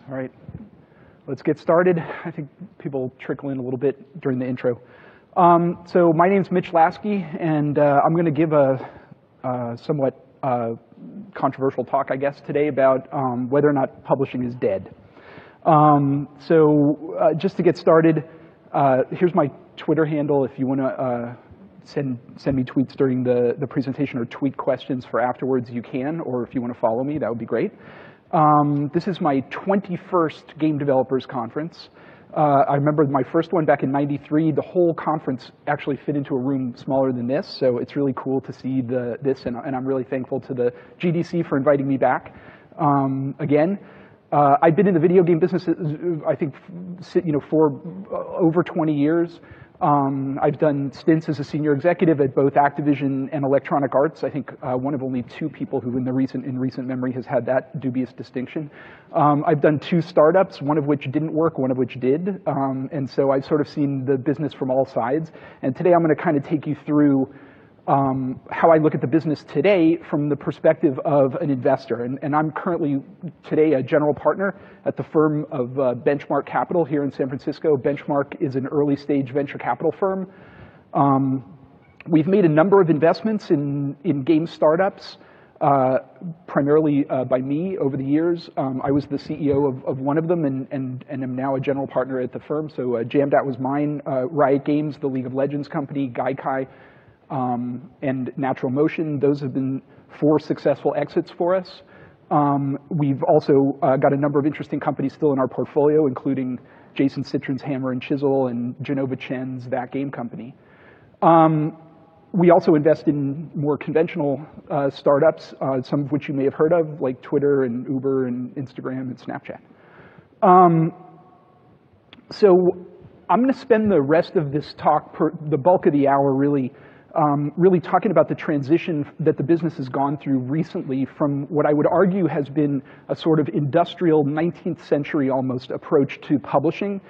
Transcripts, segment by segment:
All right, let's get started. I think people trickle in a little bit during the intro. So my name's Mitch Lasky, and I'm going to give a somewhat controversial talk, I guess, today about whether or not publishing is dead. Just to get started, here's my Twitter handle. If you want to send me tweets during the presentation or tweet questions for afterwards, you can, or if you want to follow me, that would be great. This is my 21st Game Developers Conference. I remember my first one back in '93. The whole conference actually fit into a room smaller than this, so it's really cool to see this, and I'm really thankful to the GDC for inviting me back again. I've been in the video game business, I think, for over 20 years. I've done stints as a senior executive at both Activision and Electronic Arts. I think one of only two people who in recent memory has had that dubious distinction. I've done two startups, one of which didn't work, one of which did. And so I've sort of seen the business from all sides. And today I'm going to kind of take you through how I look at the business today from the perspective of an investor. And I'm currently today a general partner at the firm of Benchmark Capital here in San Francisco. Benchmark is an early stage venture capital firm. We've made a number of investments in game startups, primarily by me over the years. I was the CEO of one of them and am now a general partner at the firm. So Jamdat was mine, Riot Games, the League of Legends company, Gaikai, and Natural Motion. Those have been 4 successful exits for us. We've also got a number of interesting companies still in our portfolio, including Jason Citron's Hammer and Chisel and Genova Chen's That Game Company. We also invest in more conventional startups, some of which you may have heard of, like Twitter and Uber and Instagram and Snapchat. So I'm going to spend the rest of this talk, the bulk of the hour, really talking about the transition that the business has gone through recently from what I would argue has been a sort of industrial 19th century almost approach to publishing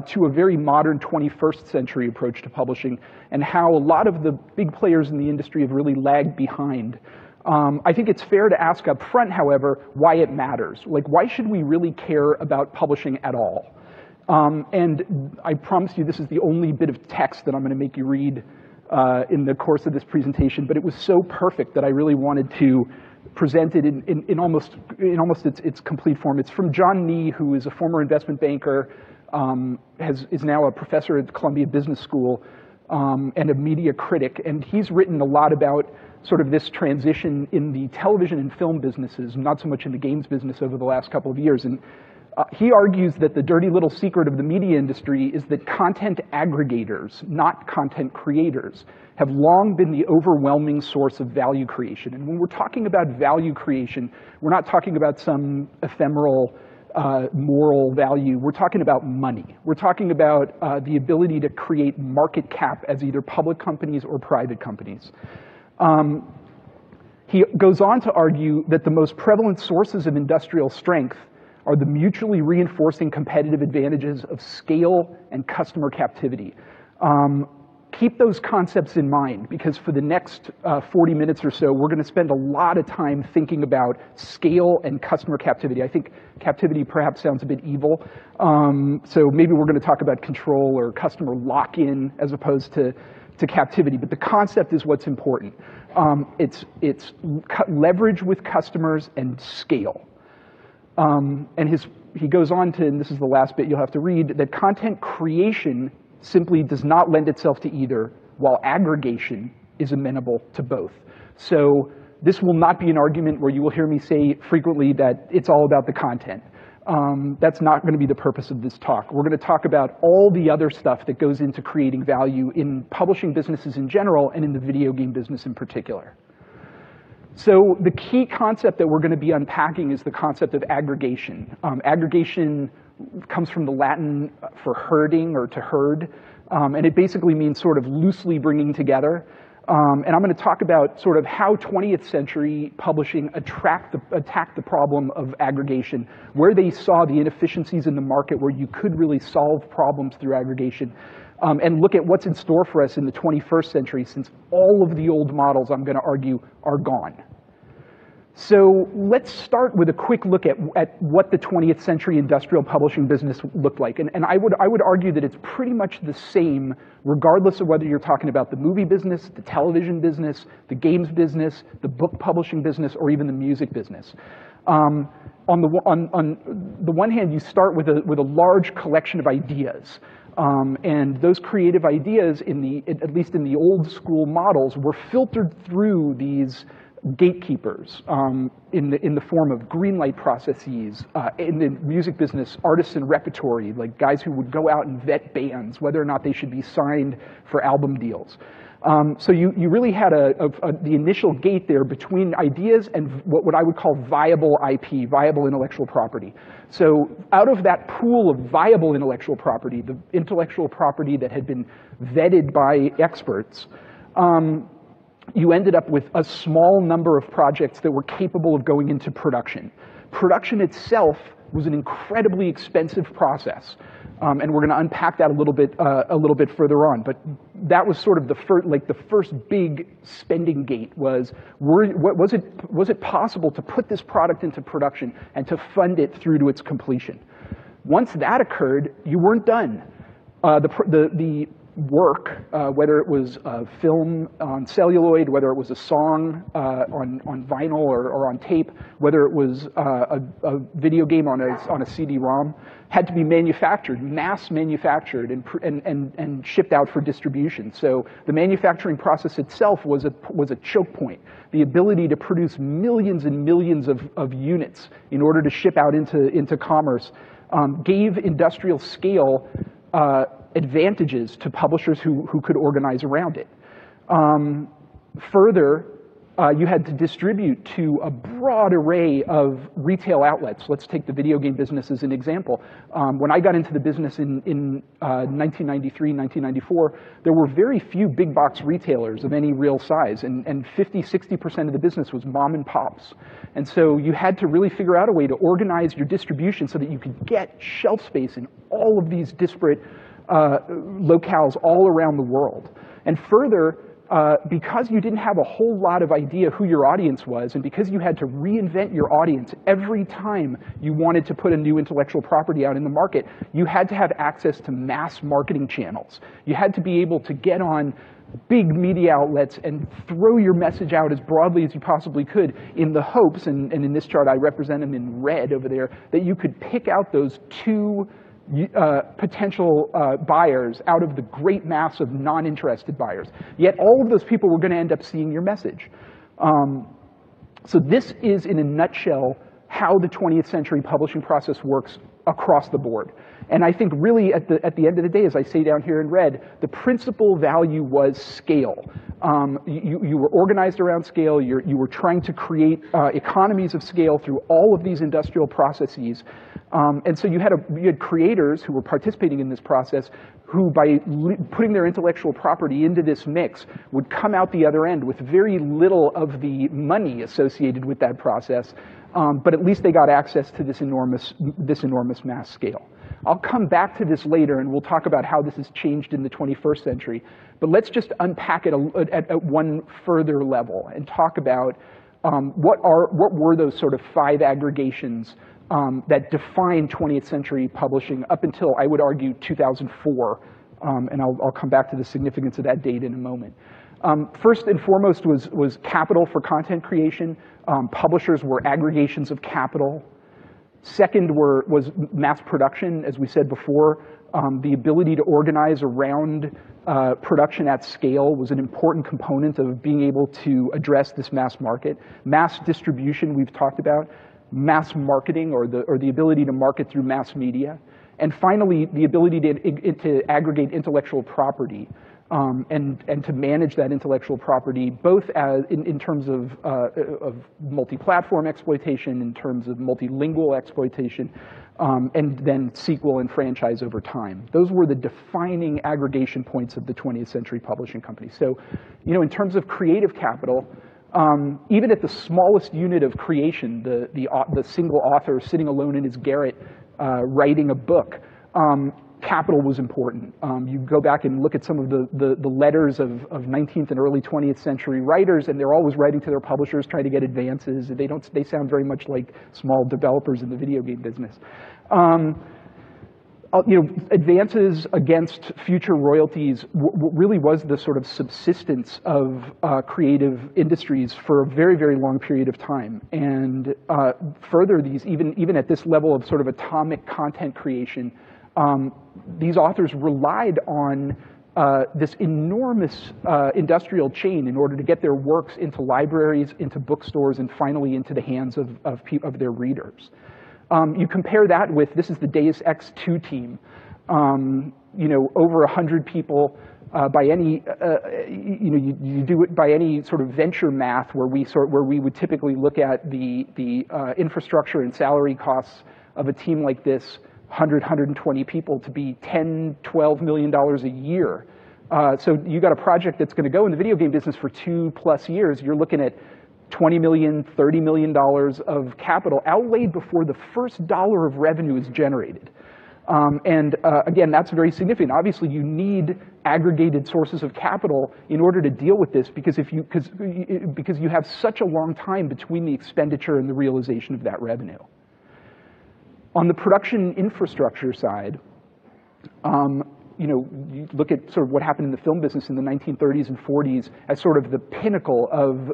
to a very modern 21st century approach to publishing, and how a lot of the big players in the industry have really lagged behind. I think it's fair to ask up front, however, why it matters. Like, why should we really care about publishing at all? And I promise you this is the only bit of text that I'm going to make you read in the course of this presentation, but it was so perfect that I really wanted to present it in almost its complete form. It's from John Nee, who is a former investment banker, is now a professor at Columbia Business School, and a media critic, and he's written a lot about sort of this transition in the television and film businesses, not so much in the games business over the last couple of years. And he argues that the dirty little secret of the media industry is that content aggregators, not content creators, have long been the overwhelming source of value creation. And when we're talking about value creation, we're not talking about some ephemeral moral value. We're talking about money. We're talking about the ability to create market cap as either public companies or private companies. He goes on to argue that the most prevalent sources of industrial strength are the mutually reinforcing competitive advantages of scale and customer captivity. Keep those concepts in mind, because for the next 40 minutes or so, we're going to spend a lot of time thinking about scale and customer captivity. I think captivity perhaps sounds a bit evil, so maybe we're going to talk about control or customer lock-in as opposed to captivity, but the concept is what's important. It's leverage with customers and scale. And he goes on to, and this is the last bit you'll have to read, that content creation simply does not lend itself to either, while aggregation is amenable to both. So this will not be an argument where you will hear me say frequently that it's all about the content. That's not going to be the purpose of this talk. We're going to talk about all the other stuff that goes into creating value in publishing businesses in general and in the video game business in particular. So the key concept that we're going to be unpacking is the concept of aggregation. Aggregation comes from the Latin for herding or to herd, and it basically means sort of loosely bringing together. And I'm going to talk about sort of how 20th century publishing attacked the problem of aggregation, where they saw the inefficiencies in the market, where you could really solve problems through aggregation, and look at what's in store for us in the 21st century, since all of the old models, I'm going to argue, are gone. So let's start with a quick look at what the 20th century industrial publishing business looked like. And I would argue that it's pretty much the same, regardless of whether you're talking about the movie business, the television business, the games business, the book publishing business, or even the music business. On the one hand, you start with a large collection of ideas. And those creative ideas, at least in the old school models, were filtered through these gatekeepers in the form of greenlight processes. In the music business, artists and repertory, like guys who would go out and vet bands, whether or not they should be signed for album deals. So you really had the initial gate there between ideas and what I would call viable IP, viable intellectual property. So out of that pool of viable intellectual property, the intellectual property that had been vetted by experts, you ended up with a small number of projects that were capable of going into production. Production itself was an incredibly expensive process, and we're going to unpack that a little bit further on. But that was sort of the first big spending gate. Was it possible to put this product into production and to fund it through to its completion? Once that occurred, you weren't done. The work, whether it was a film on celluloid, whether it was a song on vinyl or on tape, whether it was a video game on a CD-ROM, had to be manufactured, mass manufactured, and shipped out for distribution. So the manufacturing process itself was a choke point. The ability to produce millions and millions of units in order to ship out into commerce gave industrial scale advantages to publishers who could organize around it. Further, you had to distribute to a broad array of retail outlets. Let's take the video game business as an example. When I got into the business in 1993, 1994, there were very few big box retailers of any real size, and 50, 60% of the business was mom and pops. And so you had to really figure out a way to organize your distribution so that you could get shelf space in all of these disparate locales all around the world. And further, because you didn't have a whole lot of idea who your audience was, and because you had to reinvent your audience every time you wanted to put a new intellectual property out in the market, you had to have access to mass marketing channels. You had to be able to get on big media outlets and throw your message out as broadly as you possibly could in the hopes, and in this chart I represent them in red over there, that you could pick out those two potential buyers out of the great mass of non-interested buyers. Yet all of those people were going to end up seeing your message. So this is, in a nutshell, how the 20th century publishing process works across the board. And I think really at the end of the day, as I say down here in red, the principal value was scale. You were organized around scale. You were trying to create economies of scale through all of these industrial processes. And so you had creators who were participating in this process who, by putting their intellectual property into this mix, would come out the other end with very little of the money associated with that process, but at least they got access to this enormous mass scale. I'll come back to this later, and we'll talk about how this has changed in the 21st century. But let's just unpack it at one further level and talk about what were those sort of 5 aggregations that defined 20th century publishing up until, I would argue, 2004. And I'll come back to the significance of that date in a moment. First and foremost was capital for content creation. Publishers were aggregations of capital. Second was mass production, as we said before. The ability to organize around production at scale was an important component of being able to address this mass market. Mass distribution, we've talked about. Mass marketing, or the ability to market through mass media. And finally, the ability to aggregate intellectual property and to manage that intellectual property, both in terms of multi-platform exploitation, in terms of multilingual exploitation, and then sequel and franchise over time. Those were the defining aggregation points of the 20th century publishing company. So, in terms of creative capital, even at the smallest unit of creation, the single author sitting alone in his garret writing a book, capital was important. You go back and look at some of the letters of 19th and early 20th century writers, and they're always writing to their publishers trying to get advances. They sound very much like small developers in the video game business. Advances against future royalties really was the sort of subsistence of creative industries for a very, very long period of time. And further, even at this level of sort of atomic content creation, these authors relied on this enormous industrial chain in order to get their works into libraries, into bookstores, and finally into the hands of their readers. You compare that with, this is the Deus Ex 2 team, over 100 people. By any, you do it by any sort of venture math where we would typically look at the infrastructure and salary costs of a team like this, 120 people, to be $10, $12 million a year. So you got a project that's going to go in the video game business for 2+ years. You're looking at $20 million, $30 million of capital outlaid before the first dollar of revenue is generated. Again, that's very significant. Obviously, you need aggregated sources of capital in order to deal with this, because you have such a long time between the expenditure and the realization of that revenue. On the production infrastructure side, you look at sort of what happened in the film business in the 1930s and 40s as sort of the pinnacle of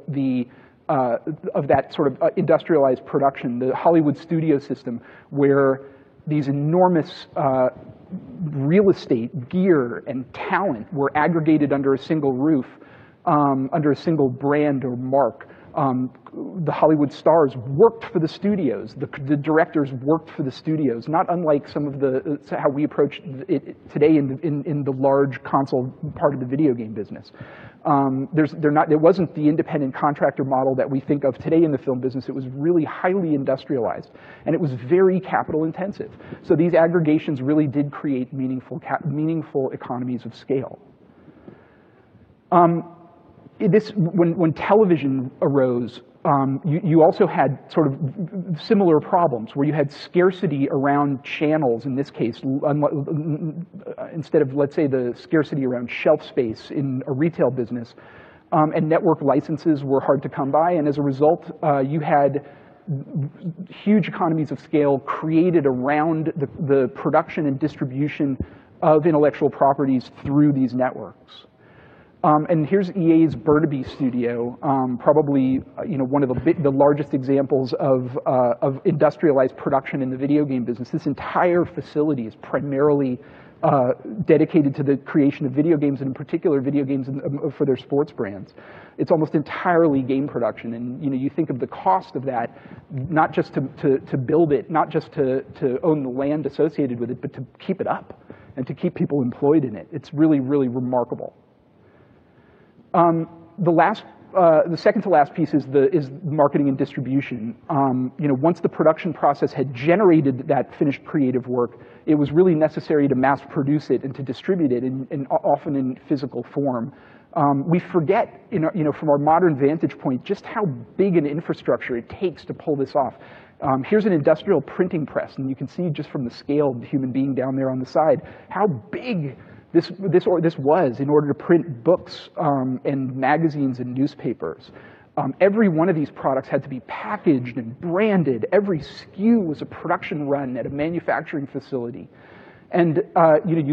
that sort of industrialized production, the Hollywood studio system, where these enormous real estate, gear, and talent were aggregated under a single roof, under a single brand or mark. The Hollywood stars worked for the studios. The directors worked for the studios, not unlike some of how we approach it today in the large console part of the video game business. It wasn't the independent contractor model that we think of today in the film business. It was really highly industrialized, and it was very capital intensive. So these aggregations really did create meaningful economies of scale. When television arose, you also had sort of similar problems where you had scarcity around channels, in this case, instead of, let's say, the scarcity around shelf space in a retail business, and network licenses were hard to come by, and as a result, you had huge economies of scale created around the production and distribution of intellectual properties through these networks. And here's EA's Burnaby studio, probably one of the largest examples of industrialized production in the video game business. This entire facility is primarily dedicated to the creation of video games, and in particular video games for their sports brands. It's almost entirely game production, and you think of the cost of that, not just to build it, not just to own the land associated with it, but to keep it up and to keep people employed in it. It's really, really remarkable. The second to last piece is marketing and distribution. Once the production process had generated that finished creative work, it was really necessary to mass produce it and to distribute it, often in physical form. We forget, from our modern vantage point, just how big an infrastructure it takes to pull this off. Here's an industrial printing press, and you can see just from the scale of the human being down there on the side how big this was in order to print books and magazines and newspapers. Every one of these products had to be packaged and branded. Every SKU was a production run at a manufacturing facility. And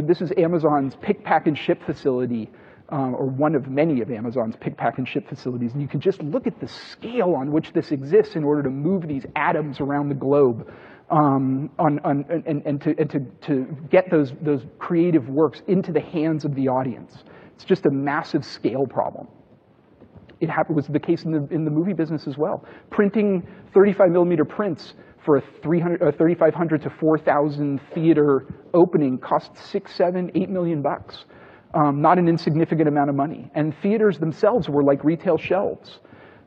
this is Amazon's pick, pack, and ship facility, or one of many of Amazon's pick, pack, and ship facilities. And you can just look at the scale on which this exists in order to move these atoms around the globe. To get those creative works into the hands of the audience. It's just a massive scale problem. It was the case in the movie business as well. Printing 35mm prints for a 3,500 to 4,000 theater opening cost $6, $7, $8 million bucks. Not an insignificant amount of money. And theaters themselves were like retail shelves.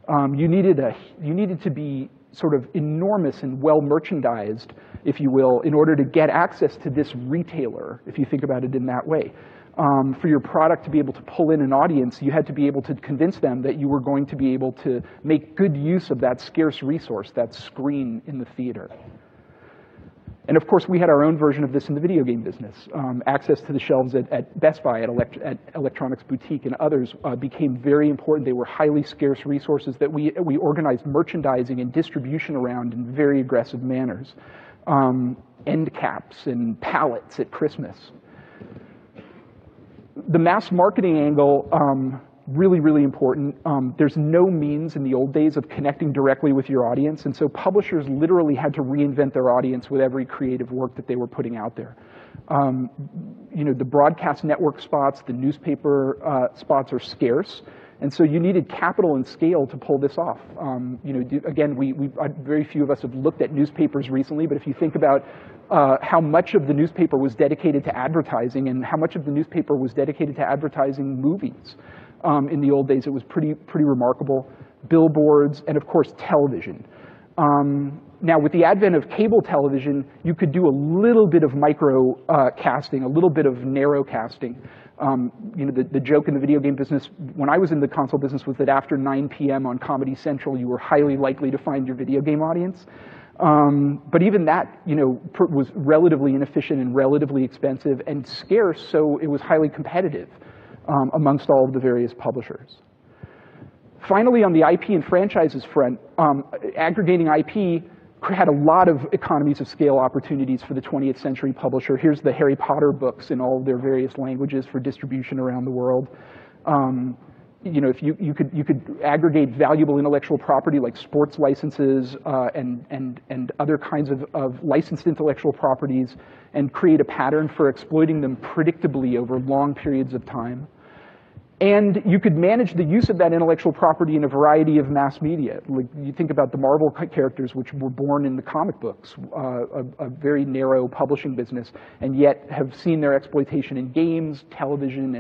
You needed to be sort of enormous and well merchandised, if you will, in order to get access to this retailer, if you think about it in that way. For your product to be able to pull in an audience, you had to be able to convince them that you were going to be able to make good use of that scarce resource, that screen in the theater. And of course, we had our own version of this in the video game business. Access to the shelves at Best Buy, at Electronics Boutique, and others became very important. They were highly scarce resources that we organized merchandising and distribution around in very aggressive manners. End caps and pallets at Christmas. The mass marketing angle, really, really important. There's no means in the old days of connecting directly with your audience, and so publishers literally had to reinvent their audience with every creative work that they were putting out there. You know, the broadcast network spots, the newspaper spots are scarce, and so you needed capital and scale to pull this off. You know, again, very few of us have looked at newspapers recently, but if you think about how much of the newspaper was dedicated to advertising and how much of the newspaper was dedicated to advertising movies. In the old days, it was pretty remarkable. Billboards, and of course, television. Now, with the advent of cable television, you could do a little bit of micro casting, a little bit of narrow casting. You know, the joke in the video game business, when I was in the console business, was that after 9 p.m. on Comedy Central, you were highly likely to find your video game audience. But even that, you know, was relatively inefficient and relatively expensive and scarce, so it was highly competitive. Amongst all of the various publishers. Finally, on the IP and franchises front, aggregating IP had a lot of economies of scale opportunities for the 20th century publisher. Here's the Harry Potter books in all of their various languages for distribution around the world. You know, if you could aggregate valuable intellectual property like sports licenses and other kinds of licensed intellectual properties and create a pattern for exploiting them predictably over long periods of time. And you could manage the use of that intellectual property in a variety of mass media. Like you think about the Marvel characters, which were born in the comic books, a very narrow publishing business, and yet have seen their exploitation in games, television,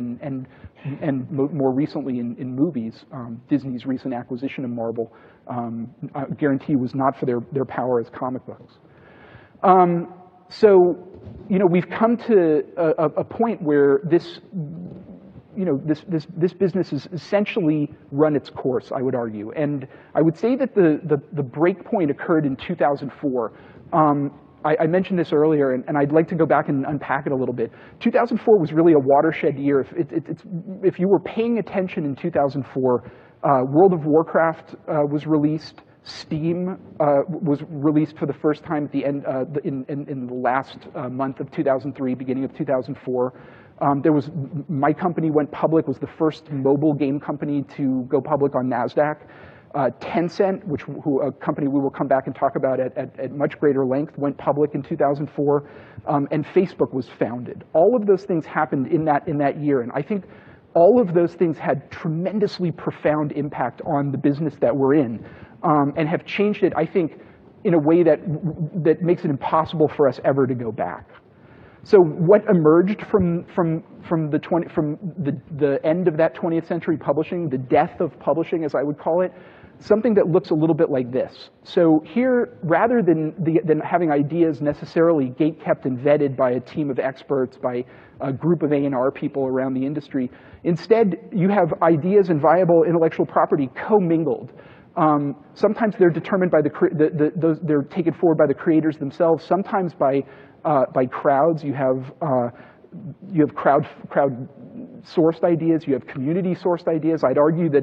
and more recently in movies. Disney's recent acquisition of Marvel, I guarantee, was not for their power as comic books. So, you know, we've come to a point where this business has essentially run its course, I would argue. And I would say that the break point occurred in 2004. I mentioned this earlier, and I'd like to go back and unpack it a little bit. 2004 was really a watershed year. If you were paying attention in 2004, World of Warcraft was released. Steam was released for the first time at the end in the last month of 2003, beginning of 2004. My company went public, was the first mobile game company to go public on NASDAQ. Tencent, a company we will come back and talk about at much greater length, went public in 2004, and Facebook was founded. All of those things happened in that year, and I think all of those things had tremendously profound impact on the business that we're in, and have changed it, I think, in a way that makes it impossible for us ever to go back. So what emerged from the end of that 20th century publishing, the death of publishing, as I would call it, something that looks a little bit like this. So here, rather than having ideas necessarily gate-kept and vetted by a team of experts, by a group of A&R people around the industry, instead you have ideas and viable intellectual property commingled. Sometimes they're determined by they're taken forward by the creators themselves. Sometimes by crowds. You have crowd-sourced ideas. You have community-sourced ideas. I'd argue that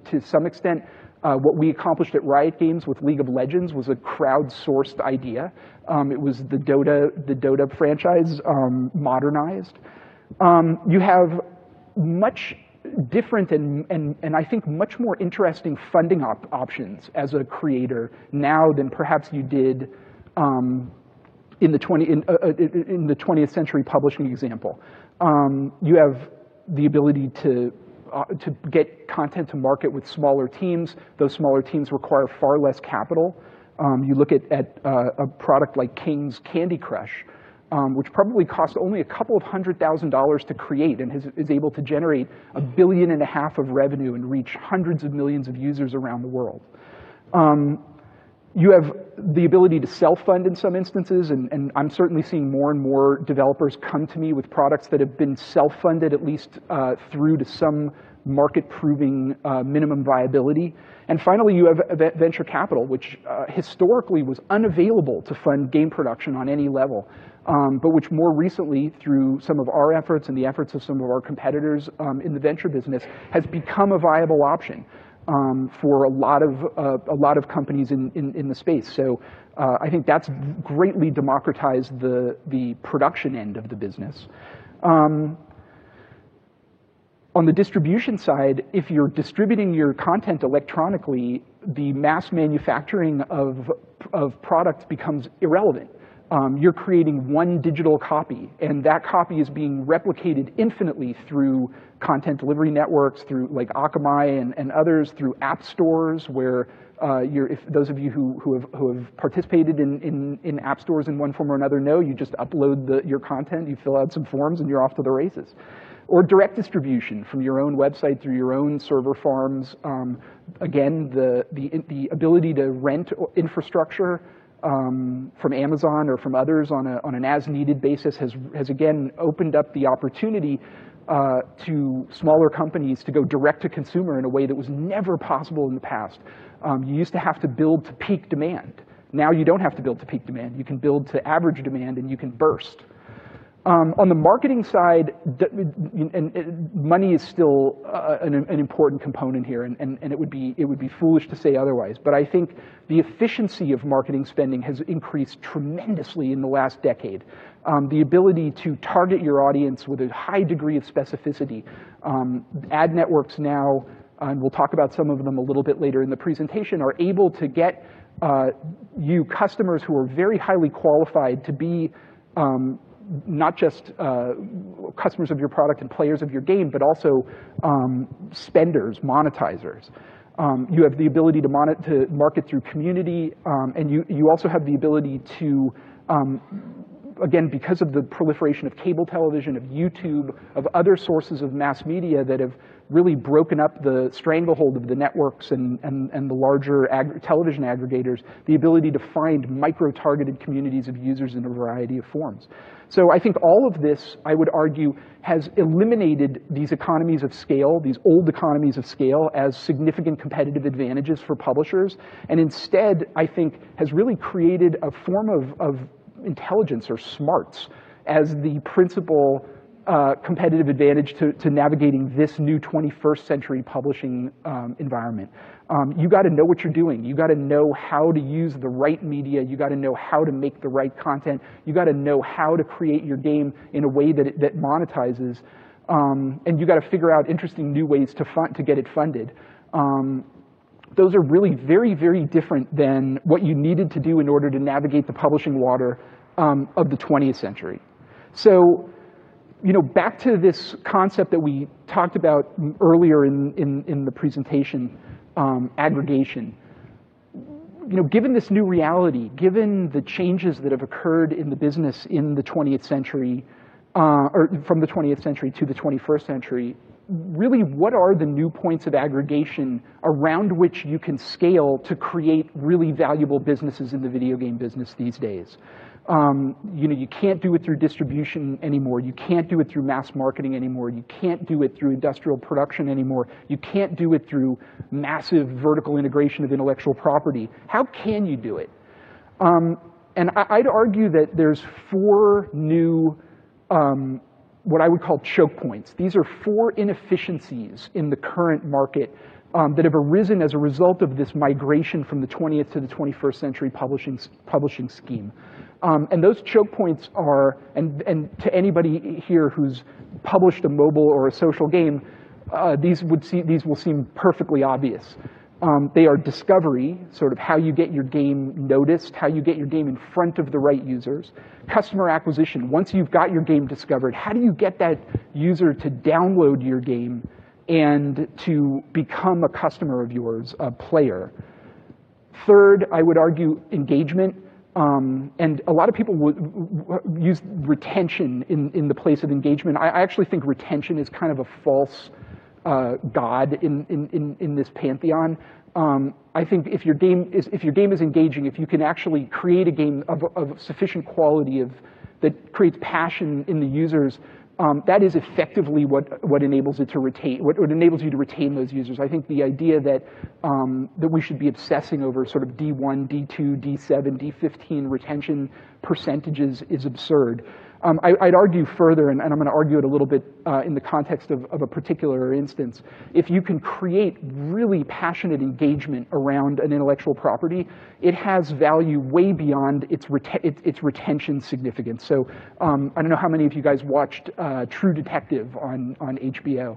to some extent, what we accomplished at Riot Games with League of Legends was a crowd-sourced idea. It was the Dota franchise modernized. You have much different and I think much more interesting funding options as a creator now than perhaps you did in the 20th century publishing example. You have the ability to get content to market with smaller teams. Those smaller teams require far less capital. You look at a product like King's Candy Crush, which probably cost only a couple of $100,000 to create and is able to generate $1.5 billion of revenue and reach hundreds of millions of users around the world. You have the ability to self-fund in some instances, and I'm certainly seeing more and more developers come to me with products that have been self-funded, at least through to some market-proving minimum viability. And finally, you have venture capital, which historically was unavailable to fund game production on any level, but which more recently, through some of our efforts and the efforts of some of our competitors in the venture business, has become a viable option for a lot of companies in the space. So I think that's greatly democratized the production end of the business. On the distribution side, if you're distributing your content electronically, the mass manufacturing of products becomes irrelevant. You're creating one digital copy, and that copy is being replicated infinitely through content delivery networks, through like Akamai and others, through app stores, where if those of you who have participated in app stores in one form or another know, you just upload your content, you fill out some forms, and you're off to the races. Or direct distribution from your own website through your own server farms. Again, the ability to rent infrastructure from Amazon or from others on an as-needed basis has again opened up the opportunity to smaller companies to go direct to consumer in a way that was never possible in the past. You used to have to build to peak demand. Now you don't have to build to peak demand. You can build to average demand, and you can burst. On the marketing side, money is still an important component here, and it would be foolish to say otherwise. But I think the efficiency of marketing spending has increased tremendously in the last decade. The ability to target your audience with a high degree of specificity. Ad networks now, and we'll talk about some of them a little bit later in the presentation, are able to get you customers who are very highly qualified to be not just customers of your product and players of your game, but also spenders, monetizers. You have the ability to market through community, and you also have the ability to, again, because of the proliferation of cable television, of YouTube, of other sources of mass media that have really broken up the stranglehold of the networks and the larger television aggregators, the ability to find micro-targeted communities of users in a variety of forms. So I think all of this, I would argue, has eliminated these economies of scale, these old economies of scale, as significant competitive advantages for publishers, and instead, I think, has really created a form of intelligence or smarts as the principal competitive advantage to navigating this new 21st century publishing environment. You got to know what you're doing. You got to know how to use the right media. You got to know how to make the right content. You got to know how to create your game in a way that monetizes. And you got to figure out interesting new ways to get it funded. Those are really very, very different than what you needed to do in order to navigate the publishing water of the 20th century. So, back to this concept that we talked about earlier in the presentation, aggregation. Given this new reality, given the changes that have occurred in the business in the 20th century, or from the 20th century to the 21st century, really what are the new points of aggregation around which you can scale to create really valuable businesses in the video game business these days? You can't do it through distribution anymore. You can't do it through mass marketing anymore. You can't do it through industrial production anymore. You can't do it through massive vertical integration of intellectual property. How can you do it? And I'd argue that there's 4 new, what I would call choke points. These are 4 inefficiencies in the current market that have arisen as a result of this migration from the 20th to the 21st century publishing scheme. And those choke points are, and to anybody here who's published a mobile or a social game, these will seem perfectly obvious. They are discovery, sort of how you get your game noticed, how you get your game in front of the right users. Customer acquisition, once you've got your game discovered, how do you get that user to download your game and to become a customer of yours, a player? Third, I would argue engagement. And a lot of people would use retention in the place of engagement. I actually think retention is kind of a false god in this pantheon. I think if your game is engaging, if you can actually create a game of sufficient quality that creates passion in the users, that is effectively what enables it to retain, what enables you to retain those users. I think the idea that that we should be obsessing over sort of D1, D2, D7, D15 retention percentages is absurd. I'd argue further, and I'm going to argue it a little bit in the context of a particular instance. If you can create really passionate engagement around an intellectual property, it has value way beyond its retention significance. So I don't know how many of you guys watched True Detective on HBO.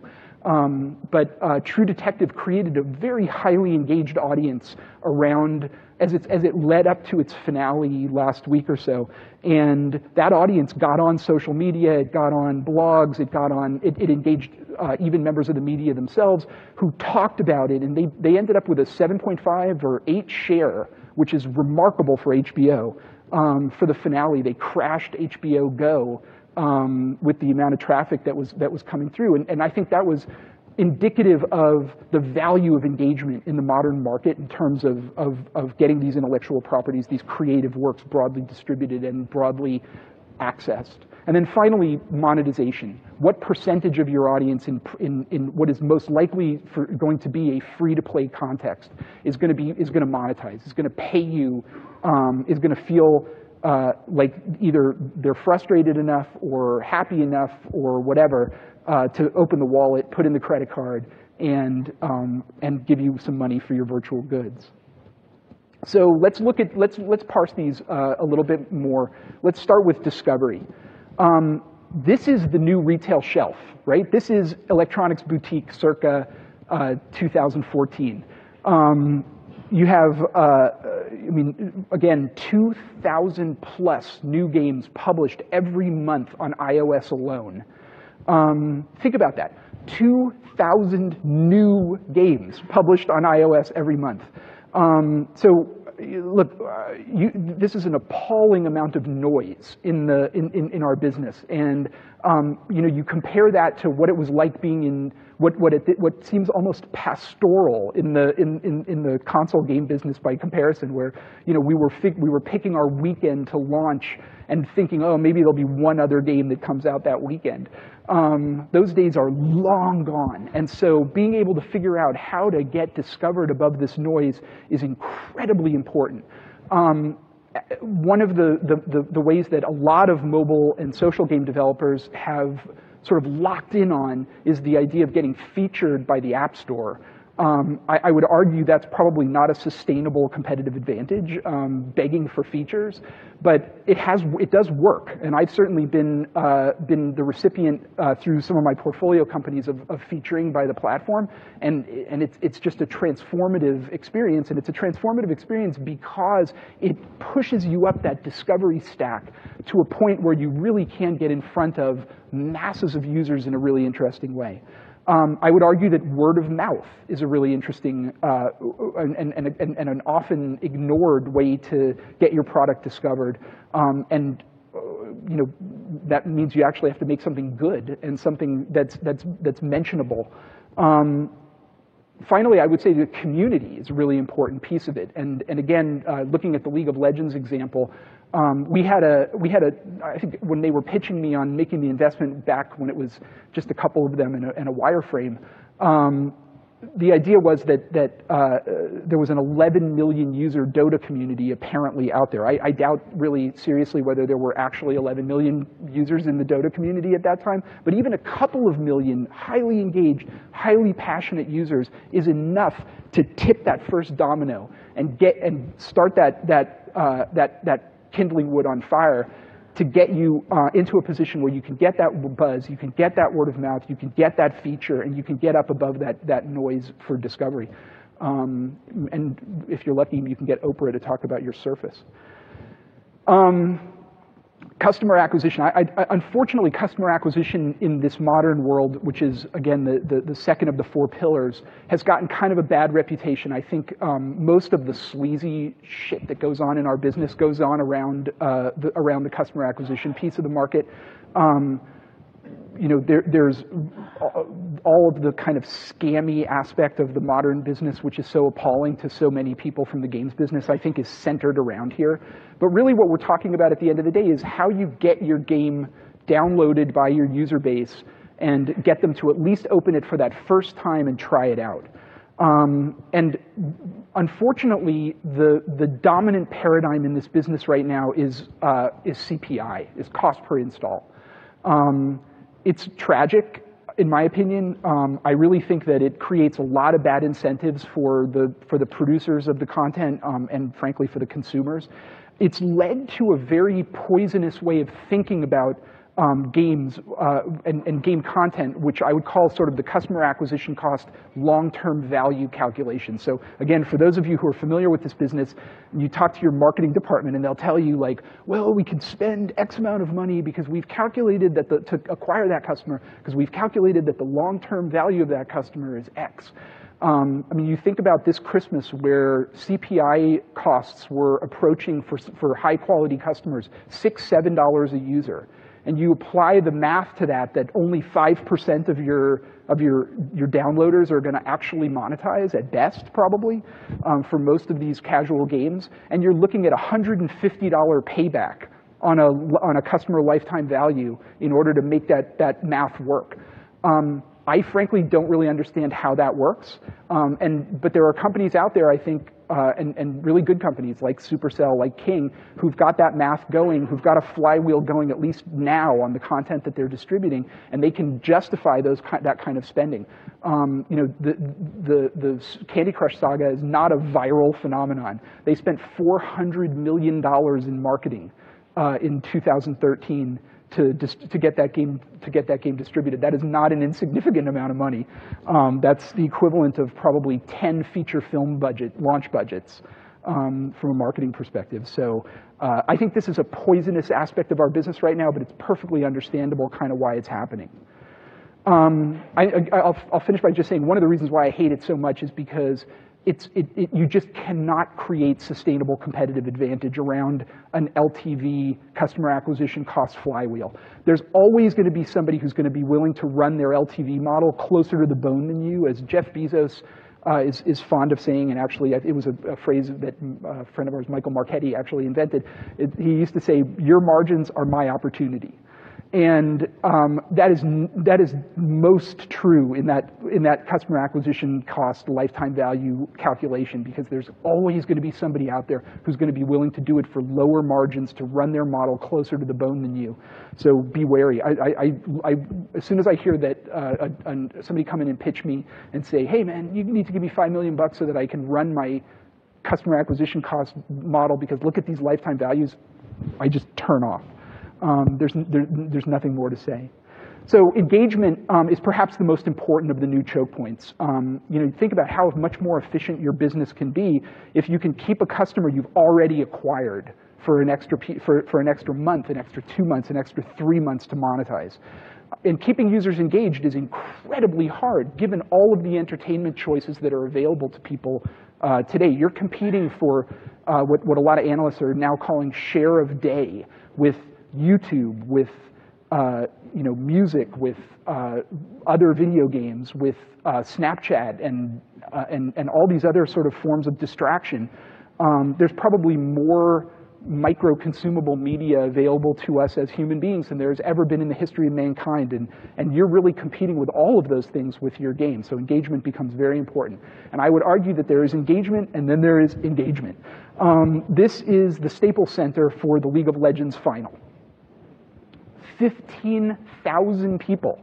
But True Detective created a very highly engaged audience around as it led up to its finale last week or so, and that audience got on social media, it got on blogs, it engaged even members of the media themselves who talked about it, and they ended up with a 7.5 or 8 share, which is remarkable for HBO. For the finale, they crashed HBO Go with the amount of traffic that was coming through, and I think that was indicative of the value of engagement in the modern market in terms of getting these intellectual properties, these creative works broadly distributed and broadly accessed. And then finally, monetization. What percentage of your audience in what is most likely going to be a free-to-play context is going to monetize, is going to pay you, is going to feel like either they're frustrated enough or happy enough or whatever to open the wallet, put in the credit card, and give you some money for your virtual goods. So let's parse these a little bit more. Let's start with discovery. This is the new retail shelf, right? This is Electronics Boutique circa 2014. You have, I mean, again, 2,000 plus new games published every month on iOS alone. Think about that. 2,000 new games published on iOS every month. So look, this is an appalling amount of noise in our business, and you compare that to what it was like being in what seems almost pastoral in the console game business by comparison, where we were picking our weekend to launch and thinking, oh, maybe there'll be one other game that comes out that weekend. Those days are long gone, and so being able to figure out how to get discovered above this noise is incredibly important. One of the ways that a lot of mobile and social game developers have sort of locked in on is the idea of getting featured by the App Store. I would argue that's probably not a sustainable competitive advantage, begging for features, but it does work, and I've certainly been the recipient through some of my portfolio companies of featuring by the platform, and it's just a transformative experience, and it's a transformative experience because it pushes you up that discovery stack to a point where you really can get in front of masses of users in a really interesting way. I would argue that word of mouth is a really interesting and an often ignored way to get your product discovered. And that means you actually have to make something good and something that's mentionable. Finally, I would say the community is a really important piece of it. And again, looking at the League of Legends example, we had I think when they were pitching me on making the investment back when it was just a couple of them and a wireframe, the idea was that there was an 11 million user Dota community apparently out there. I doubt really seriously whether there were actually 11 million users in the Dota community at that time, but even a couple of million highly engaged, highly passionate users is enough to tip that first domino and start that kindling wood on fire to get you into a position where you can get that buzz, you can get that word of mouth, you can get that feature, and you can get up above that noise for discovery. And if you're lucky, you can get Oprah to talk about your Surface. Customer acquisition. Unfortunately, customer acquisition in this modern world, which is, again, the second of the 4 pillars, has gotten kind of a bad reputation. I think most of the sleazy shit that goes on in our business goes on around the customer acquisition piece of the market. There's all of the kind of scammy aspect of the modern business, which is so appalling to so many people from the games business, I think is centered around here. But really what we're talking about at the end of the day is how you get your game downloaded by your user base and get them to at least open it for that first time and try it out. And unfortunately, the dominant paradigm in this business right now is CPI, is cost per install. It's tragic, in my opinion. I really think that it creates a lot of bad incentives for the producers of the content and frankly for the consumers. It's led to a very poisonous way of thinking about games and game content, which I would call sort of the customer acquisition cost long-term value calculation. So again, for those of you who are familiar with this business, you talk to your marketing department and they'll tell you like, well, we can spend X amount of money because we've calculated that to acquire that customer, because we've calculated that the long-term value of that customer is X. I mean, you think about this Christmas where CPI costs were approaching for high-quality customers $6, $7 a user. And you apply the math to that only 5% of your downloaders are going to actually monetize at best, probably, for most of these casual games, and you're looking at $150 payback on a customer lifetime value in order to make that math work. I frankly don't really understand how that works, but there are companies out there, I think, and really good companies like Supercell, like King, who've got that math going, who've got a flywheel going at least now on the content that they're distributing, and they can justify that kind of spending. You know, the Candy Crush saga is not a viral phenomenon. They spent $400 million in marketing in 2013 to get that game distributed. That is not an insignificant amount of money. That's the equivalent of probably 10 feature film launch budgets from a marketing perspective. So I think this is a poisonous aspect of our business right now, but it's perfectly understandable kind of why it's happening. I'll finish by just saying one of the reasons why I hate it so much is because you just cannot create sustainable competitive advantage around an LTV customer acquisition cost flywheel. There's always going to be somebody who's going to be willing to run their LTV model closer to the bone than you, as Jeff Bezos is fond of saying, and actually it was a phrase that a friend of ours, Michael Marchetti, actually invented. He used to say, "Your margins are my opportunity." And that is most true in that customer acquisition cost lifetime value calculation, because there's always going to be somebody out there who's going to be willing to do it for lower margins to run their model closer to the bone than you. So be wary. As soon as I hear that somebody come in and pitch me and say, "Hey man, you need to give me $5 million so that I can run my customer acquisition cost model because look at these lifetime values," I just turn off. There's nothing more to say. So engagement is perhaps the most important of the new choke points. You know, think about how much more efficient your business can be if you can keep a customer you've already acquired for an extra month, an extra 2 months, an extra 3 months to monetize. And keeping users engaged is incredibly hard, given all of the entertainment choices that are available to people today. You're competing for what a lot of analysts are now calling share of day with YouTube, with you know, music, with other video games, with Snapchat, and all these other sort of forms of distraction. There's probably more micro-consumable media available to us as human beings than there's ever been in the history of mankind, and you're really competing with all of those things with your game, so engagement becomes very important. And I would argue that there is engagement, and then there is engagement. This is the Staples Center for the League of Legends final. 15,000 people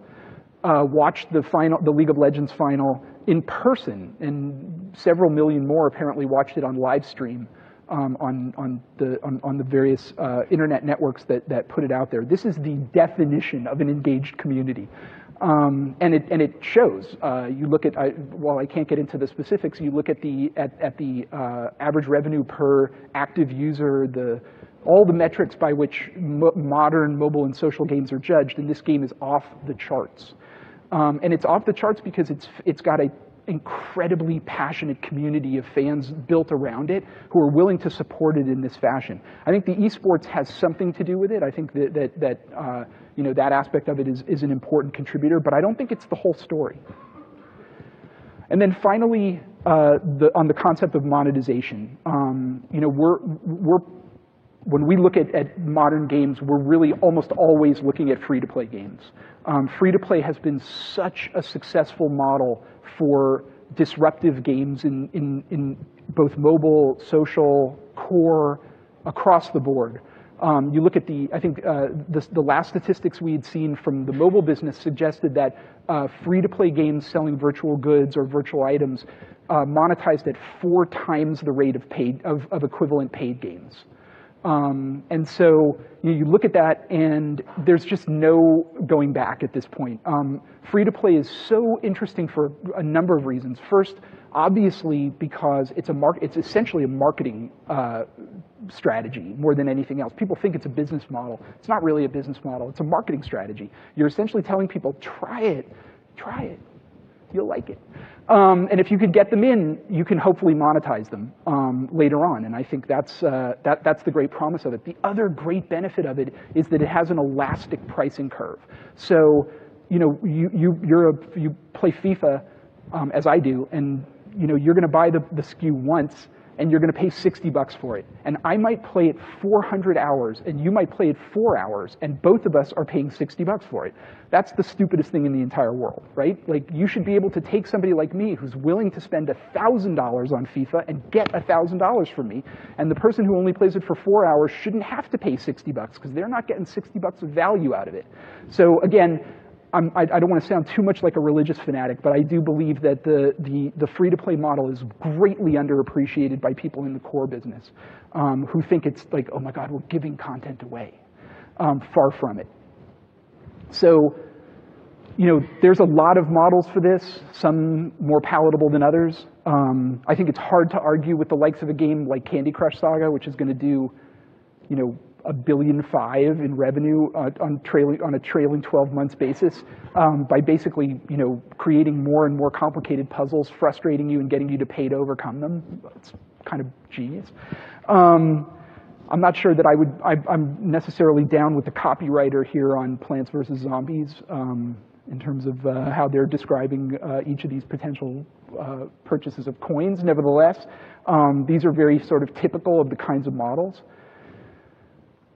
watched the League of Legends final in person, and several million more apparently watched it on live stream on the various internet networks that put it out there. This is the definition of an engaged community, and it shows. You look at while I can't get into the specifics, you look at the average revenue per active user, all the metrics by which modern mobile and social games are judged, and this game is off the charts. And it's off the charts because it's got an incredibly passionate community of fans built around it who are willing to support it in this fashion. I think the esports has something to do with it. I think that you know, that aspect of it is an important contributor, but I don't think it's the whole story. And then finally, on the concept of monetization, you know, we're when we look at modern games, we're really almost always looking at free-to-play games. Free-to-play has been such a successful model for disruptive games in both mobile, social, core, across the board. You look at I think the last statistics we had seen from the mobile business suggested that free-to-play games selling virtual goods or virtual items monetized at 4 times the rate of equivalent paid games. And so you look at that, and there's just no going back at this point. Free-to-play is so interesting for a number of reasons. First, obviously, because it's essentially a marketing strategy more than anything else. People think it's a business model. It's not really a business model. It's a marketing strategy. You're essentially telling people, try it. You'll like it. And if you could get them in, you can hopefully monetize them later on. And I think that's the great promise of it. The other great benefit of it is that it has an elastic pricing curve. So, you play FIFA as I do, and you're going to buy the SKU once, and you're going to pay $60 for it. And I might play it 400 hours, and you might play it 4 hours, and both of us are paying $60 for it. That's the stupidest thing in the entire world, right? Like, you should be able to take somebody like me who's willing to spend $1,000 on FIFA and get $1,000 from me, and the person who only plays it for 4 hours shouldn't have to pay $60 because they're not getting $60 of value out of it. So again, I don't want to sound too much like a religious fanatic, but I do believe that the free-to-play model is greatly underappreciated by people in the core business who think it's like, oh my God, we're giving content away. Far from it. So, there's a lot of models for this, some more palatable than others. I think it's hard to argue with the likes of a game like Candy Crush Saga, which is going to do, $1.5 billion in revenue on a trailing 12 months basis by basically, creating more and more complicated puzzles, frustrating you and getting you to pay to overcome them. It's kind of genius. I'm not sure that I'm necessarily down with the copywriter here on Plants vs. Zombies in terms of how they're describing each of these potential purchases of coins. Nevertheless, these are very sort of typical of the kinds of models.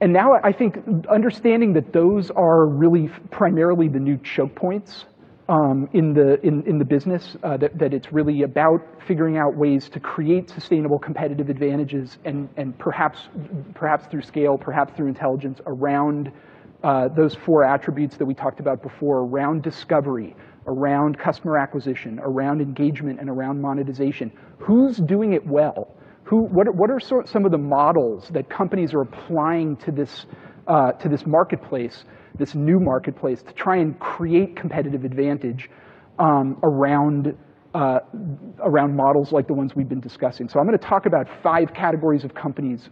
And now I think understanding that those are really primarily the new choke points in the business, that it's really about figuring out ways to create sustainable competitive advantages and perhaps through scale, perhaps through intelligence around those 4 attributes that we talked about before, around discovery, around customer acquisition, around engagement, and around monetization. Who's doing it well? What are some of the models that companies are applying to this marketplace, this new marketplace, to try and create competitive advantage around models like the ones we've been discussing? So I'm going to talk about 5 categories of companies.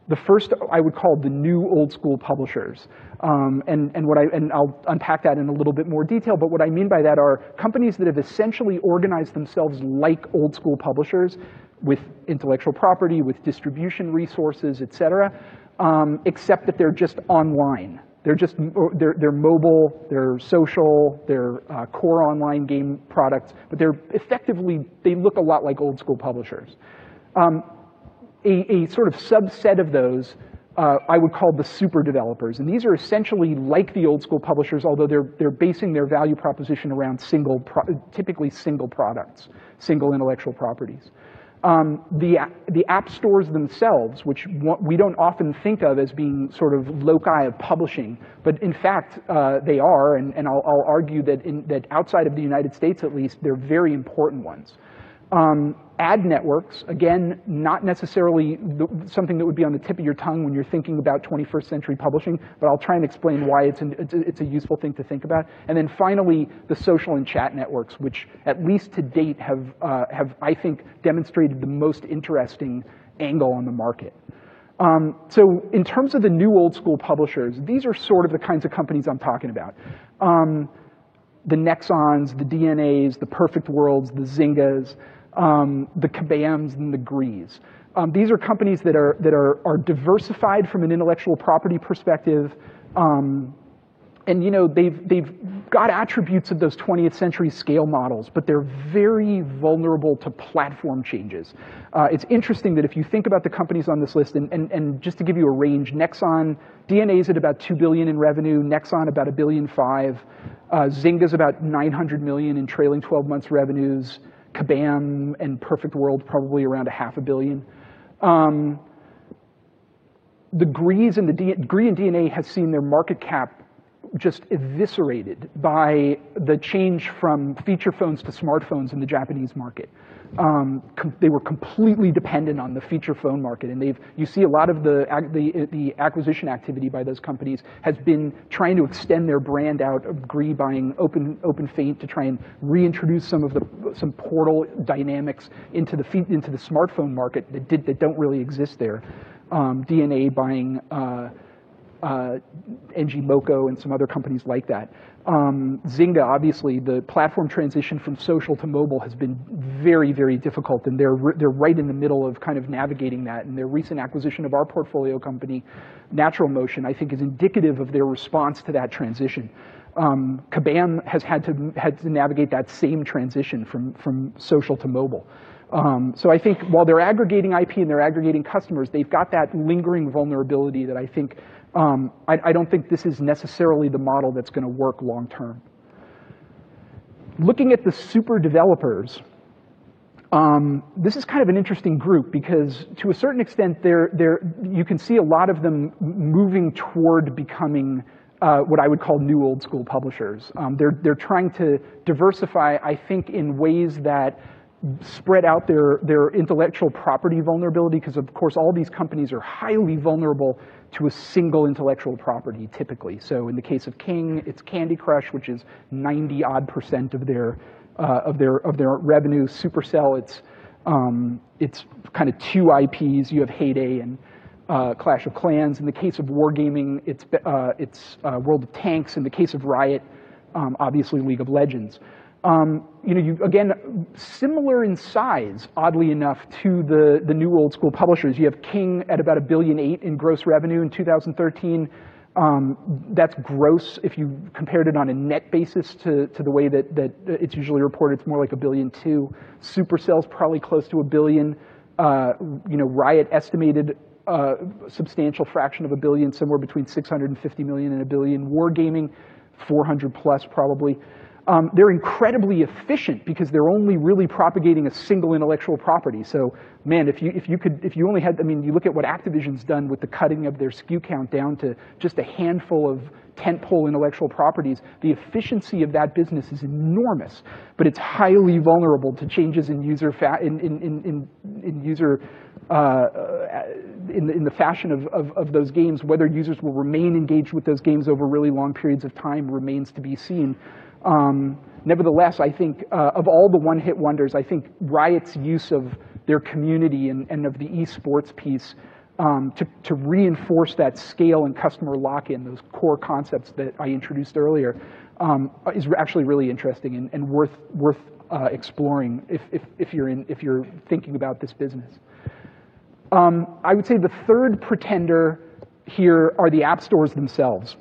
The first I would call the new old school publishers, and I'll unpack that in a little bit more detail. But what I mean by that are companies that have essentially organized themselves like old school publishers, with intellectual property, with distribution resources, et cetera, except that they're just online. They're mobile, they're social, they're core online game products, but they look a lot like old school publishers. A sort of subset of those I would call the super developers, and these are essentially like the old school publishers, although they're basing their value proposition around typically single products, single intellectual properties. The app stores themselves, which we don't often think of as being sort of loci of publishing, but in fact they are, and I'll argue that outside of the United States at least, they're very important ones. Ad networks, again, not necessarily something that would be on the tip of your tongue when you're thinking about 21st century publishing, but I'll try and explain why it's a useful thing to think about. And then finally, the social and chat networks, which at least to date have I think, demonstrated the most interesting angle on the market. So in terms of the new old school publishers, these are sort of the kinds of companies I'm talking about. The Nexons, the DNAs, the Perfect Worlds, the Zyngas, the Kabams and the Grees. These are companies that are diversified from an intellectual property perspective, And they've got attributes of those 20th century scale models, but they're very vulnerable to platform changes. It's interesting that if you think about the companies on this list, and just to give you a range, Nexon, DNA is at about $2 billion in revenue, Nexon about $1.5 billion, Zynga's about $900 million in trailing 12 months revenues, Kabam and Perfect World probably around $500 million. The Gree and DNA has seen their market cap just eviscerated by the change from feature phones to smartphones in the Japanese market. They were completely dependent on the feature phone market, and you see a lot of the acquisition activity by those companies has been trying to extend their brand out of Gree buying OpenFaint to try and reintroduce some portal dynamics into the smartphone market that don't really exist there. DNA buying NG Moko and some other companies like that. Zynga, obviously, the platform transition from social to mobile has been very, very difficult, and they're right in the middle of kind of navigating that. And their recent acquisition of our portfolio company, Natural Motion, I think is indicative of their response to that transition. Kabam has had to navigate that same transition from social to mobile. So I think while they're aggregating IP and they're aggregating customers, they've got that lingering vulnerability that I think, I don't think this is necessarily the model that's going to work long term. Looking at the super developers, this is kind of an interesting group because to a certain extent, you can see a lot of them moving toward becoming what I would call new old school publishers. They're trying to diversify, I think, in ways that spread out their intellectual property vulnerability, because of course all these companies are highly vulnerable to a single intellectual property typically. So in the case of King, it's Candy Crush, which is 90-odd% of their revenue. Supercell, it's kind of two IPs. You have Heyday and Clash of Clans. In the case of Wargaming, it's World of Tanks. In the case of Riot, obviously League of Legends. Again, similar in size, oddly enough, to the new old school publishers. You have King at about $1.8 billion in gross revenue in 2013. That's gross. If you compared it on a net basis to the way that it's usually reported, it's more like $1.2 billion. Supercell's probably close to $1 billion. Riot estimated a substantial fraction of $1 billion, somewhere between $650 million and $1 billion. Wargaming, 400 plus probably. They're incredibly efficient because they're only really propagating a single intellectual property. So, man, if you only had, you look at what Activision's done with the cutting of their SKU count down to just a handful of tentpole intellectual properties, the efficiency of that business is enormous, but it's highly vulnerable to changes in user in the fashion of those games. Whether users will remain engaged with those games over really long periods of time remains to be seen. Nevertheless, I think of all the one-hit wonders, I think Riot's use of their community and of the esports piece to reinforce that scale and customer lock-in, those core concepts that I introduced earlier, is actually really interesting and worth exploring if you're thinking about this business. I would say the third pretender here are the app stores themselves.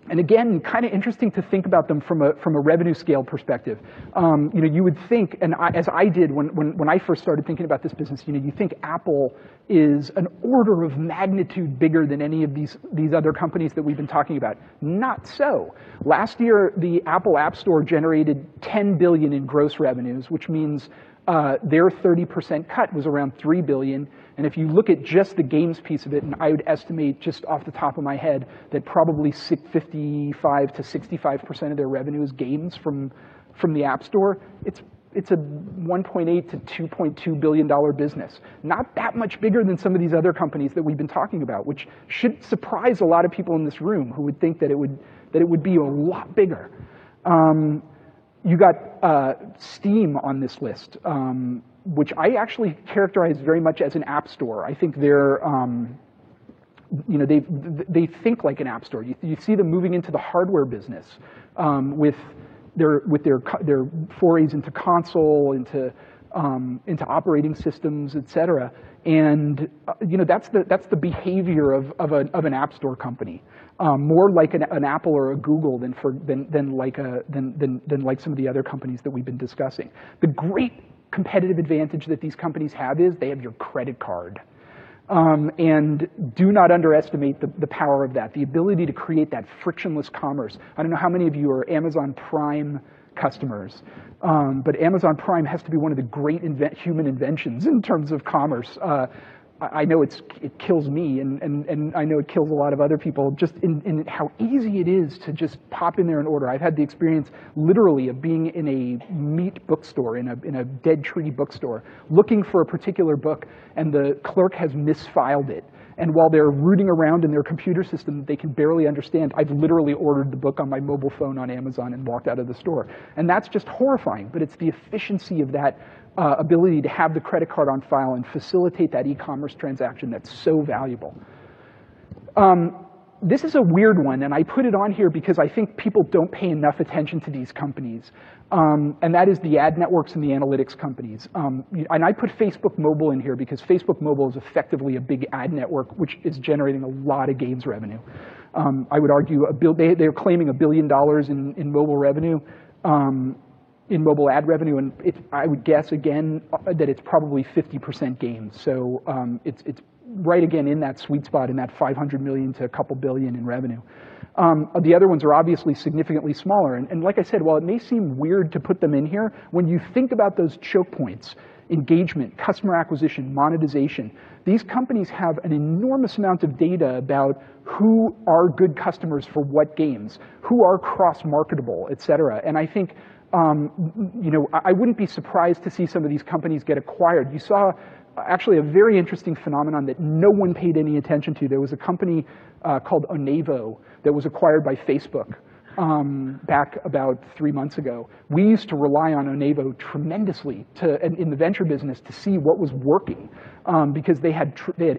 And again, kind of interesting to think about them from a revenue scale perspective. You would think, and as I did when I first started thinking about this business, you think Apple is an order of magnitude bigger than any of these other companies that we've been talking about. Not so. Last year, the Apple App Store generated $10 billion in gross revenues, which means their 30% cut was around $3 billion. And if you look at just the games piece of it, and I would estimate just off the top of my head that probably 55 to 65% of their revenue is games from the App Store, it's a $1.8 to $2.2 billion business. Not that much bigger than some of these other companies that we've been talking about, which should surprise a lot of people in this room who would think that it would be a lot bigger. You got Steam on this list, which I actually characterize very much as an app store. I think they're, they think like an app store. You see them moving into the hardware business with their forays into console, into into operating systems, et cetera. And that's the behavior of an app store company, more like an Apple or a Google than like some of the other companies that we've been discussing. The great competitive advantage that these companies have is they have your credit card. And do not underestimate the power of that, the ability to create that frictionless commerce. I don't know how many of you are Amazon Prime customers, but Amazon Prime has to be one of the great human inventions in terms of commerce. I know it kills me, and I know it kills a lot of other people, just in how easy it is to just pop in there and order. I've had the experience, literally, of being in a meat bookstore, in a dead tree bookstore, looking for a particular book, and the clerk has misfiled it. And while they're rooting around in their computer system that they can barely understand, I've literally ordered the book on my mobile phone on Amazon and walked out of the store. And that's just horrifying, but it's the efficiency of that ability to have the credit card on file and facilitate that e-commerce transaction that's so valuable. This is a weird one, and I put it on here because I think people don't pay enough attention to these companies, and that is the ad networks and the analytics companies. And I put Facebook Mobile in here because Facebook Mobile is effectively a big ad network, which is generating a lot of games revenue. I would argue they're claiming $1 billion in mobile revenue, in mobile ad revenue, and I would guess again that it's probably 50% games. So it's right again in that sweet spot, in that 500 million to a couple billion in revenue. The other ones are obviously significantly smaller, and like I said, while it may seem weird to put them in here, when you think about those choke points, engagement, customer acquisition, monetization, these companies have an enormous amount of data about who are good customers for what games, who are cross-marketable, et cetera. And I think I wouldn't be surprised to see some of these companies get acquired. You saw actually a very interesting phenomenon that no one paid any attention to. There was a company called Onevo that was acquired by Facebook back about 3 months ago. We used to rely on Onevo tremendously in the venture business to see what was working, because they had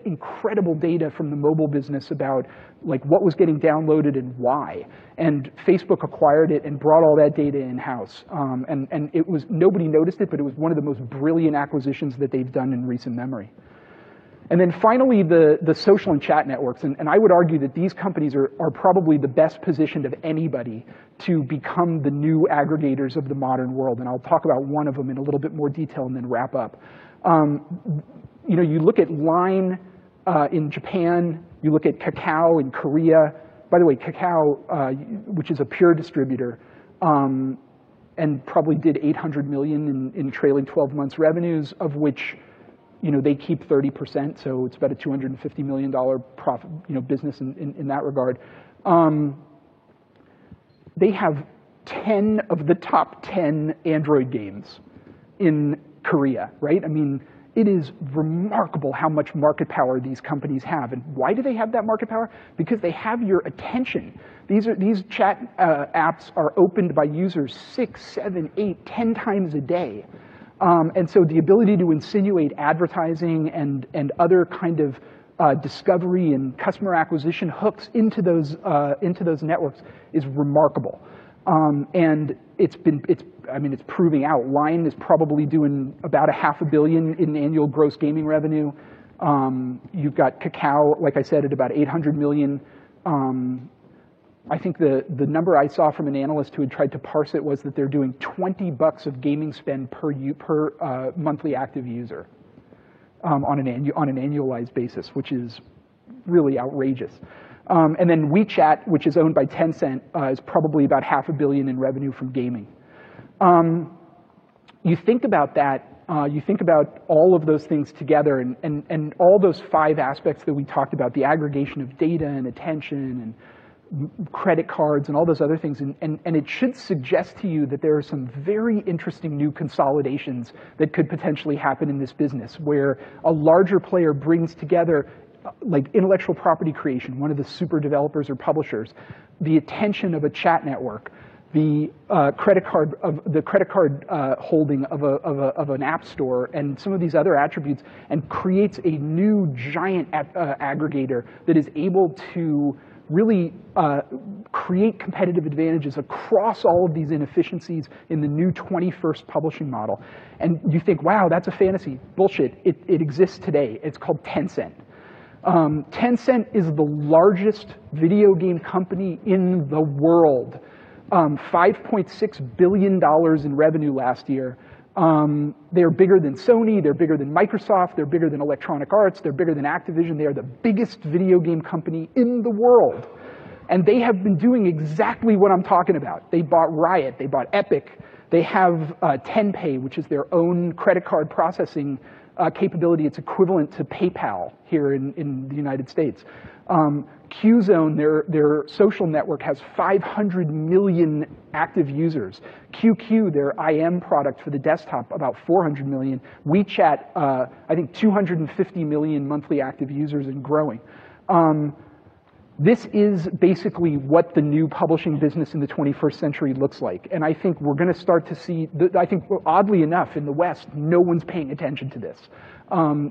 incredible data from the mobile business about like what was getting downloaded and why. And Facebook acquired it and brought all that data in-house. And it was, nobody noticed it, but it was one of the most brilliant acquisitions that they've done in recent memory. And then finally, the social and chat networks. And I would argue that these companies are probably the best positioned of anybody to become the new aggregators of the modern world. And I'll talk about one of them in a little bit more detail and then wrap up. You look at Line in Japan, you look at Kakao in Korea. By the way, Kakao, which is a pure distributor, and probably did 800 million in trailing 12 months revenues, of which they keep 30%, so it's about a $250 million profit, business in that regard. They have 10 of the top 10 Android games in Korea, right? I mean, it is remarkable how much market power these companies have. And why do they have that market power? Because they have your attention. These chat apps are opened by users 6, 7, 8, 10 times a day. And so the ability to insinuate advertising and other kind of discovery and customer acquisition hooks into those networks is remarkable. And it's proving out. Line is probably doing about $500 million in annual gross gaming revenue. You've got Kakao, like I said, at about 800 million. I think the number I saw from an analyst who had tried to parse it was that they're doing $20 of gaming spend per monthly active user on an annualized basis, which is really outrageous. And then WeChat, which is owned by Tencent, is probably about $500 million in revenue from gaming. You think about that. You think about all of those things together, and all those 5 aspects that we talked about: the aggregation of data and attention and credit cards and all those other things, and it should suggest to you that there are some very interesting new consolidations that could potentially happen in this business, where a larger player brings together like intellectual property creation, one of the super developers or publishers, the attention of a chat network, the credit card holding of an app store, and some of these other attributes, and creates a new giant aggregator that is able to really create competitive advantages across all of these inefficiencies in the new 21st publishing model. And you think, wow, that's a fantasy. Bullshit, it exists today. It's called Tencent. Tencent is the largest video game company in the world. $5.6 billion in revenue last year. They're bigger than Sony, they're bigger than Microsoft, they're bigger than Electronic Arts, they're bigger than Activision. They are the biggest video game company in the world. And they have been doing exactly what I'm talking about. They bought Riot, they bought Epic, they have Tenpay, which is their own credit card processing capability. It's equivalent to PayPal here in the United States. Qzone, their social network, has 500 million active users. QQ, their IM product for the desktop, about 400 million. WeChat, I think 250 million monthly active users and growing. This is basically what the new publishing business in the 21st century looks like. And I think we're going to start to see, I think oddly enough, in the West, no one's paying attention to this.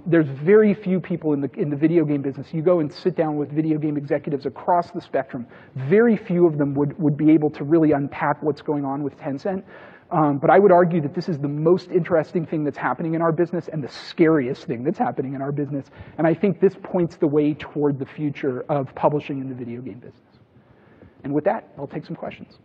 There's very few people in the video game business. You go and sit down with video game executives across the spectrum. Very few of them would be able to really unpack what's going on with Tencent. But I would argue that this is the most interesting thing that's happening in our business and the scariest thing that's happening in our business. And I think this points the way toward the future of publishing in the video game business. And with that, I'll take some questions.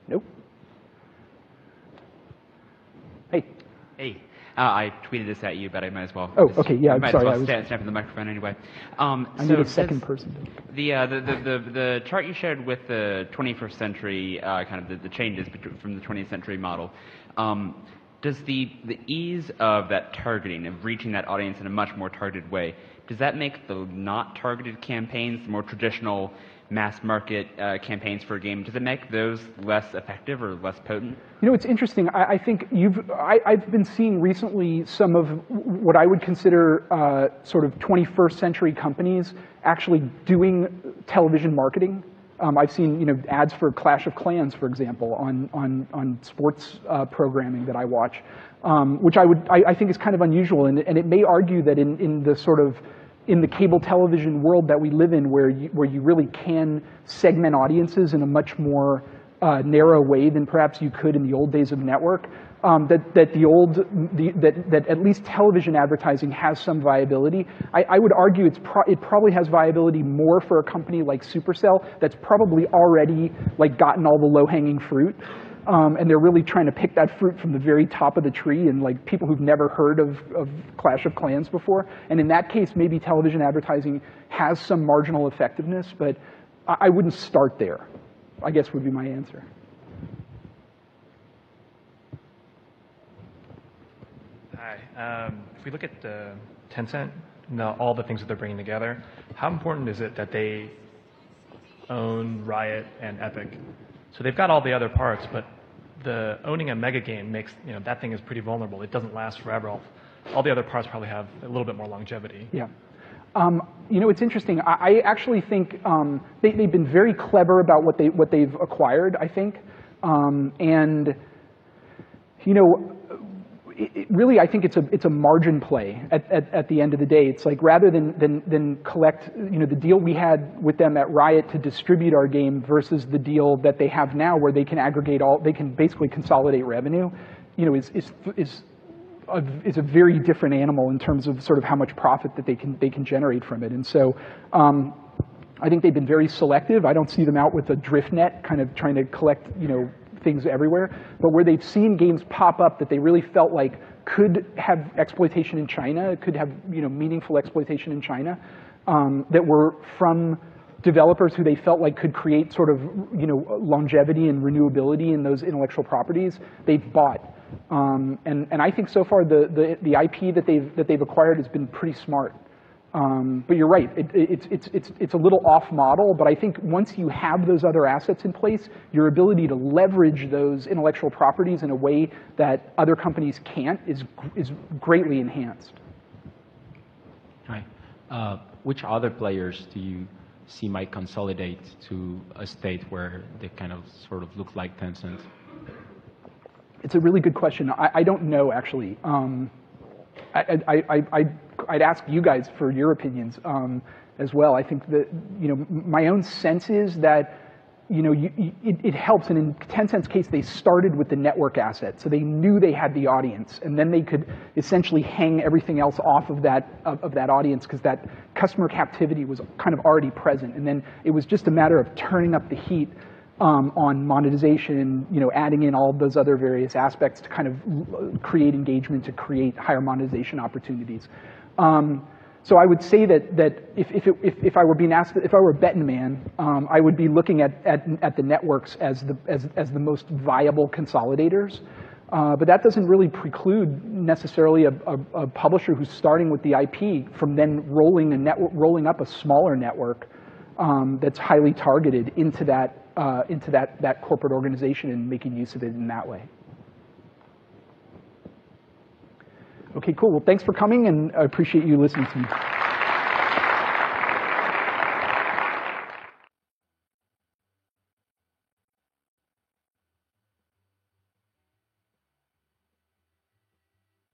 Nope. Hey. Hey. I tweeted this at you, but I might as well. Oh, okay, yeah, I'm sorry. I was stand in the microphone anyway. I need a second person. The chart you shared with the 21st century, kind of the changes from the 20th century model, does the ease of that targeting, of reaching that audience in a much more targeted way, does that make the not targeted campaigns, the more traditional mass market campaigns for a game, does it make those less effective or less potent? You know, it's interesting. I think I've been seeing recently some of what I would consider sort of 21st century companies actually doing television marketing. I've seen ads for Clash of Clans, for example, on sports programming that I watch, which I think is kind of unusual, and it may argue that in the sort of in the cable television world that we live in, where you really can segment audiences in a much more narrow way than perhaps you could in the old days of network, that at least television advertising has some viability. I would argue it probably has viability more for a company like Supercell that's probably already gotten all the low-hanging fruit. And they're really trying to pick that fruit from the very top of the tree, and people who've never heard of Clash of Clans before. And in that case, maybe television advertising has some marginal effectiveness, but I wouldn't start there, I guess would be my answer. Hi. If we look at Tencent, all the things that they're bringing together, how important is it that they own Riot and Epic? So they've got all the other parts, but owning a mega game makes, that thing is pretty vulnerable. It doesn't last forever. All the other parts probably have a little bit more longevity. Yeah. It's interesting. I actually think they've been very clever about what they've acquired, I think. Really, I think it's a margin play at the end of the day. It's like rather than collect, the deal we had with them at Riot to distribute our game versus the deal that they have now, where they can aggregate they can basically consolidate revenue, is a very different animal in terms of sort of how much profit that they can generate from it. And so, I think they've been very selective. I don't see them out with a drift net, kind of trying to collect, things everywhere, but where they've seen games pop up that they really felt like could have exploitation in China, could have meaningful exploitation in China, that were from developers who they felt like could create sort of longevity and renewability in those intellectual properties, they've bought. And I think so far the IP that they've acquired has been pretty smart. But you're right, it's a little off model, but I think once you have those other assets in place, your ability to leverage those intellectual properties in a way that other companies can't is greatly enhanced. Hi. Which other players do you see might consolidate to a state where they kind of sort of look like Tencent? It's a really good question. I don't know, actually. I'd ask you guys for your opinions as well. I think that, my own sense is that, it helps. And in Tencent's case, they started with the network asset. So they knew they had the audience. And then they could essentially hang everything else off of that audience, because that customer captivity was kind of already present. And then it was just a matter of turning up the heat on monetization, adding in all of those other various aspects to kind of create engagement, to create higher monetization opportunities. So I would say that if I were being asked, if I were a betting man, I would be looking at the networks as the most viable consolidators. But that doesn't really preclude necessarily a publisher who's starting with the IP from then rolling up a smaller network that's highly targeted into that corporate organization and making use of it in that way. Okay, cool. Well, thanks for coming, and I appreciate you listening to me.